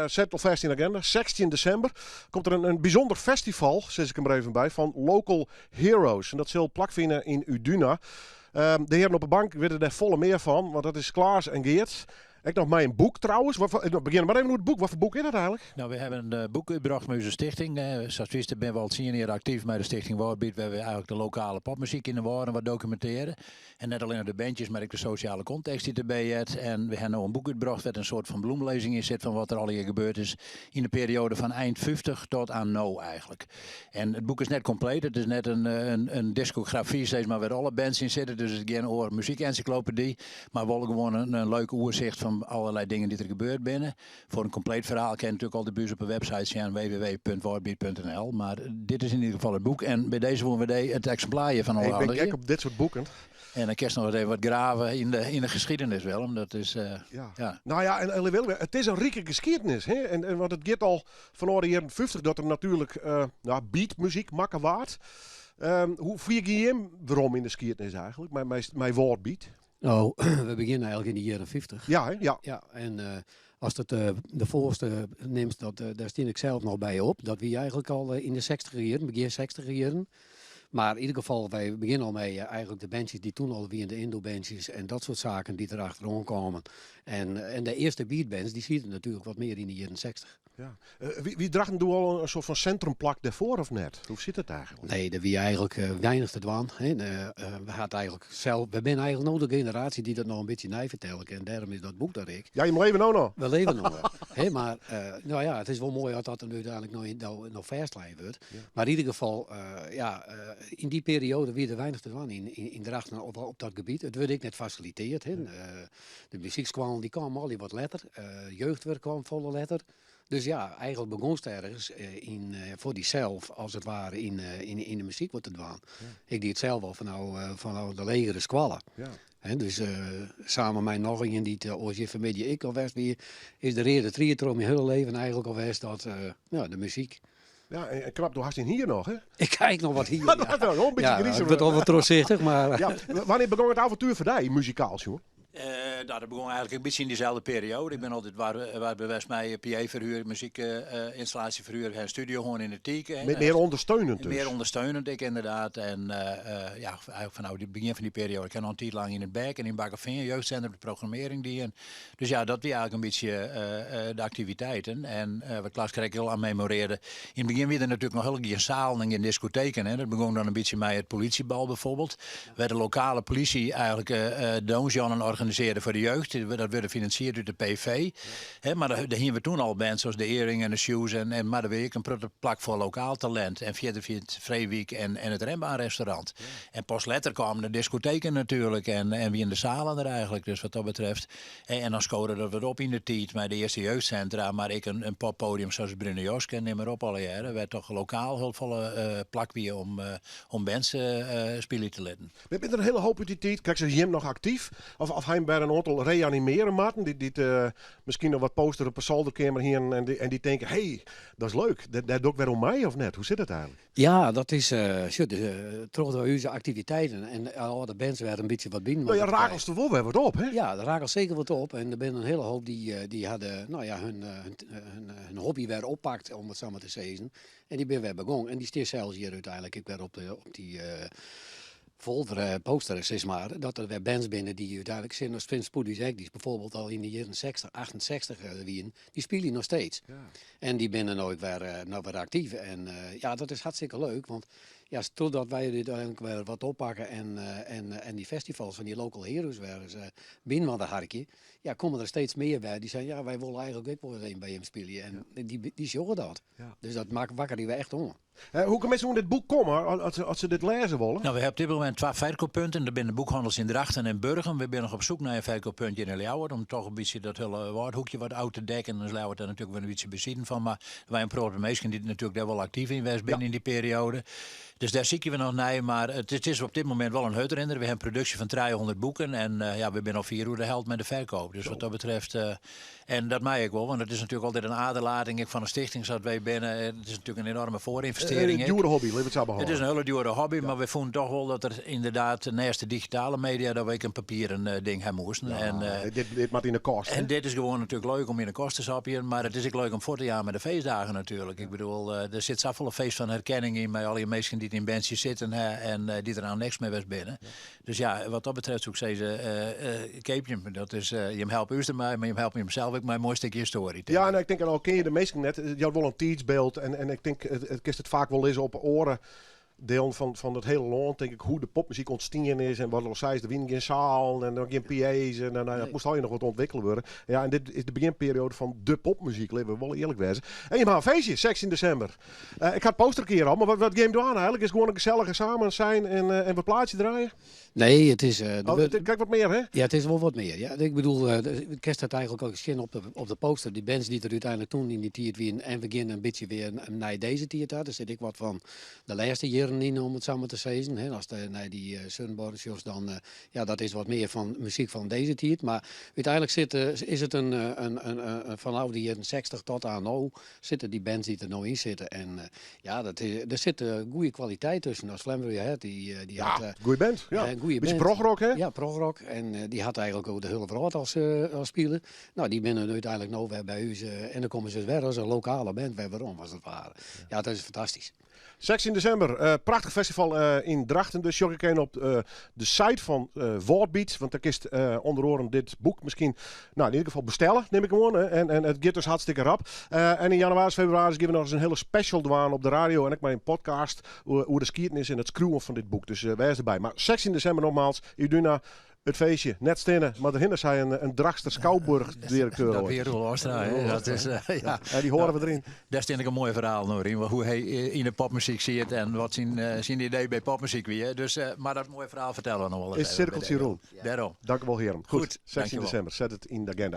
zet alvast in de agenda. 16 december komt er een bijzonder festival, zet ik hem er even bij, van Local Heroes. En dat zal plakvinden in Uduna. De heren op de bank weten er volle meer van, want dat is Klaas en Geert. Ik nog mij een boek trouwens. We beginnen maar even met het boek. Wat voor boek is dat eigenlijk? Nou, we hebben een boek uitgebracht met onze stichting. Zoals wisten ben we al 10 jaar actief met de stichting Woordbeat. We hebben eigenlijk de lokale popmuziek in de woorden wat documenteren. En net alleen de bandjes, maar ook de sociale context die erbij heeft. En we hebben nu een boek uitgebracht met een soort van bloemlezing in zit van wat er al hier gebeurd is in de periode van eind 50 tot aan nu eigenlijk. En het boek is net compleet. Het is net een discografie, steeds maar waar alle bands in zitten. Dus het is geen oor muziekencyclopedie, maar wel gewoon een leuk oerzicht van allerlei dingen die er gebeurd binnen. Voor een compleet verhaal kan je natuurlijk al de buurt op de website zien www.woordbeat.nl. Maar dit is in ieder geval het boek. En bij deze worden we het exemplaarje van alle Ik ben gek op dit soort boeken. En dan kun je nog even wat graven in de geschiedenis wel. Omdat is, ja. Nou ja, en het is een rieke geschiedenis. Hè? En want het gaat al van de jaren 50 dat er natuurlijk beatmuziek makken waard. Hoe vier je hem waarom in de geschiedenis eigenlijk? Mijn woordbeat. Nou, we beginnen eigenlijk in de jaren 50. Ja, hè? Ja. Ja, en als het de voorste neemt, daar steen ik zelf nog bij op. Dat we eigenlijk al in de 60 jaren, begin 60 jaren. Maar in ieder geval, wij beginnen al mee eigenlijk de bandjes die toen al wie in de Indo-bandjes en dat soort zaken die erachteraan komen. En de eerste beatbands, die zie je natuurlijk wat meer in de jaren 60. Ja. Wie draagt nu al een soort van centrumplak daarvoor of net? Hoe zit het eigenlijk? Nee, dat wie eigenlijk weinig te doen. We zijn eigenlijk nog de generatie die dat nog een beetje nij vertellen. En daarom is dat boek dat ik. Ja, je leven ook nog. We leven nog. Maar nou ja, het is wel mooi dat er nu uiteindelijk nog verstlijn wordt. Ja. Maar in ieder geval, in die periode weer er weinig te doen in drachten op dat gebied. Het werd ik net faciliteerd. Ja. De muziekschool die kwam al die wat letter. Jeugdwerk kwam volle letter. Dus ja, eigenlijk begon het ergens voor die zelf, als het ware, in de muziek wat te doen. Ja. Ik deed het zelf al van de legere squallen. Ja. He, dus samen met nog een die als je familie ik al was weer, is de reden triatron mijn hele leven eigenlijk al was dat de muziek. Ja, en knap, toen had je hier nog, hè? Ik kijk nog wat hier. Dat is wel een beetje griezen. Ik ben al wat trotszichtig, maar... Ja, wanneer begon het avontuur voor jou, muzikaal, jongen? Dat begon eigenlijk een beetje in diezelfde periode. Ik ben altijd waar bewust mij PA verhuur, muziekinstallatie verhuur en studio gewoon in de Tieken. Meer ondersteunend dus? Meer ondersteunend, ik inderdaad. En eigenlijk vanaf het begin van die periode. Ik heb nog een tijd lang in het Beek en in Bakkeveen, jeugdcentrum de programmering die. En, dus ja, dat was eigenlijk een beetje de activiteiten. En wat Klaas Kreek heel aan memoreerde. In het begin werden natuurlijk nog heel geen zaal en geen discotheken. Hè. Dat begon dan een beetje met het politiebal bijvoorbeeld. Waar de lokale politie eigenlijk Doonsjan organiseerde voor de jeugd. Dat werd gefinancierd door de PV. Ja. Maar daar hingen we toen al bands zoals de Earring en de Shoes. Maar daar werd ik een plak voor lokaal talent. En via het Vreeweek en het Rembaan-restaurant. Ja. En pas later kwamen de discotheken natuurlijk. En wie in de zalen er eigenlijk. Dus wat dat betreft. En dan scoorde dat we op in de tijd. Met de eerste jeugdcentra. Maar ik een poppodium zoals Brune Josk en neem maar op alle jaren. Werd toch lokaal hulpvolle plak weer om bands spelen te letten. We hebben er een hele hoop uit die tijd. Kijk, ze hem nog actief. Of hij bij een aantal reanimeren maten. Die misschien nog wat posteren op een zolderkamer hier. En die denken, hey, dat is leuk. Dat doe ik weer om mij of net? Hoe zit het eigenlijk? Ja, dat is terug door onze activiteiten. En de bands werden een beetje wat binnen. Nou ja, rakels er wel weer wat op, hè? Ja, er rakels zeker wat op. En er zijn een hele hoop die hadden hun hobby weer oppakt, om het zo maar te zeggen. En die ben weer begonnen. En die stier zelfs hier uiteindelijk. Ik werd op die... folder poster, zeg maar, dat er weer bands binnen die uiteindelijk zijn, als Vince Poedizek, die is bijvoorbeeld al in de jaren 60, 68 die spelen nog steeds. Ja. En die binnen nooit weer actief. En dat is hartstikke leuk, want ja, totdat wij dit eigenlijk weer wat oppakken en die festivals van die local heroes weer binnen van de harkje, ja, komen er steeds meer bij. Die zeggen, ja, wij willen eigenlijk ook wel eens bij hem spelen. En die zorgen dat. Ja. Dus dat maakt wakker die we echt om. Hoe kan mensen in dit boek komen als ze dit lezen willen? Nou, we hebben op dit moment 2 verkooppunten. Er binnen boekhandels in Drachten en Burgen. We zijn nog op zoek naar een verkooppuntje in Leeuwarden. Om toch een beetje dat hele woordhoekje wat oud te dekken. Dan is Leeuwarden daar natuurlijk wel een beetje bezien van. Maar wij een probleem die natuurlijk daar wel actief in was binnen in die periode. Dus daar zie we nog naar, maar het is op dit moment wel een hutrenner. We hebben een productie van 300 boeken en we zijn al 4 uur de helft met de verkoop. Dus wat dat betreft, en dat mag ik wel, want het is natuurlijk altijd een aderlating van een stichting zoals wij binnen. Het is natuurlijk een enorme voorinvestering. Een dure hobby, laten we het zo Het behouden. is een hele dure hobby, maar we vonden toch wel dat er inderdaad naast de digitale media dat we ook een papieren ding hebben moesten. Dit maakt in de kost. En dit is gewoon natuurlijk leuk om in de kosten te sapjen, maar het is ook leuk om voor te gaan met de feestdagen natuurlijk. Ik bedoel, er zit zoveel een feest van herkenning in met al die mensen die in bandjes zitten en die er aan niks mee was binnen. Dus ja, wat dat betreft zou ik zeggen, keep je hem. Dat is, je helpt u ermee, maar je helpt mezelf ook met een mooi stukje historie. Ja, en ik denk, al ken je de meesten net, je had wel een teachbeeld en ik denk, het kist het vaak wel eens op oren deel van het hele land, denk ik, hoe de popmuziek ontstaan is en wat er zei, de wien geen zaal en dan geen PA's en dat moest al je nog wat ontwikkelen worden. Ja, en dit is de beginperiode van de popmuziek, laten we wel eerlijk wezen. En je maakt een feestje, 16 december. Ik ga het poster een keer al, maar wat game doen eigenlijk? Is gewoon een gezellige samen zijn en wat plaatje draaien? Nee, het is... Kijk wat meer, hè? Ja, het is wel wat meer. Ja. Ik bedoel, ik kerst het eigenlijk ook zien op de poster. Die bands die er uiteindelijk toen in die tiert weer en beginnen een beetje weer naar deze tiert had. Daar zit ik wat van de laatste jaren in, om het zo maar te zeggen. Hè. Als naar die Sunborn shows dan, dat is wat meer van muziek van deze tiert. Maar uiteindelijk is het vanaf de jaren 60 tot aan nu zitten die bands die er nou in zitten. En er zit goede kwaliteit tussen. Als Flamboyant, die had... goeie band. Ja. Goeie Beetje band. progrock, hè? Ja, progrock. En die had eigenlijk ook de hele verhaal als speler. Nou, die binnen uiteindelijk nou weer bij u. En dan komen ze weer als een lokale band weer waarom als het ware. Ja, dat is fantastisch. 16 december, prachtig festival in Drachten. Dus je kan op de site van Woordbeats, want daar kist onder andere dit boek misschien, nou in ieder geval bestellen, neem ik gewoon. Hè. En het gaat dus hartstikke rap. En in januari, februari geven we nog eens een hele special doen op de radio en ook maar een podcast hoe de skierten en het screwen van dit boek. Dus wees erbij. Maar 16 december nogmaals, Iduna. Het feestje, net stenen, maar daarhinder zei een Dragster Schouwburg-directeur. Dat weer Roel Ostra, hè? Dat is, ja. Die horen we erin. Dat is denk ik een mooi verhaal, Norien. Hoe hij in de popmuziek ziet en wat zijn idee bij popmuziek weer. Dus, maar dat mooie verhaal vertellen we nog wel eens. Is cirkeltje rond. Daarom. Dank u wel, heren. Goed, Goed, 16 december, zet het in de agenda.